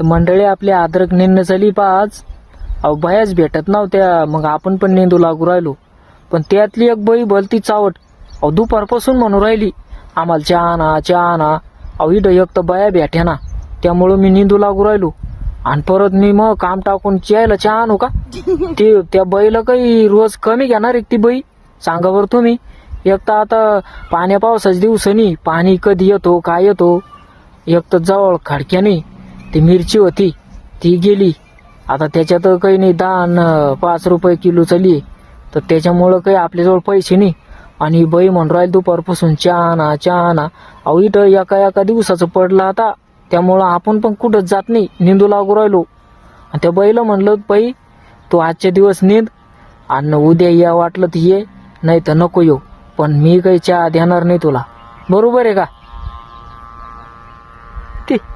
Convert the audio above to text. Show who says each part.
Speaker 1: तर मंडळी आपली अद्रक निंद झाली आज. अहो बायाच भेटत नव्हत्या, मग आपण पण नेंदू लागू राहिलो. पण त्यातली एक बाई भलती चावट. अहो दुपारपासून म्हणून राहिली आम्हाला चहा आणा चहा आणा. अहो इथं एक तर बाया भेट्या ना, त्यामुळं मी निंदू लागू राहिलो. आणि परत मी मग काम टाकून चहायला चहा आणू का? ते त्या बाईला काही रोज कमी घेणार एक ती बाई? सांगा बरं तुम्ही. एक तर आता पाण्या पावसाच्या दिवसानी पाणी कधी येतो काय येतो. एक तर जवळ खडक्याने ती मिरची होती ती गेली. आता त्याच्यात काही नाही 10-5 रुपये किलो चालली. तर त्याच्यामुळं काही आपल्याजवळ पैसे नाही. आणि बाई म्हणून राहील दुपारपासून चहा आणा चहा आणा. अहो इथं एका दिवसाचं पडलं आता, त्यामुळं आपण पण कुठंच जात नाही, निंदू लागू राहिलो. आणि त्या बाईला म्हणलं बाई तू आजचे दिवस निंद आणि उद्या या वाटलं तर ये, नाही तर नको येऊ, पण मी काही चहा देणार नाही तुला. बरोबर आहे का?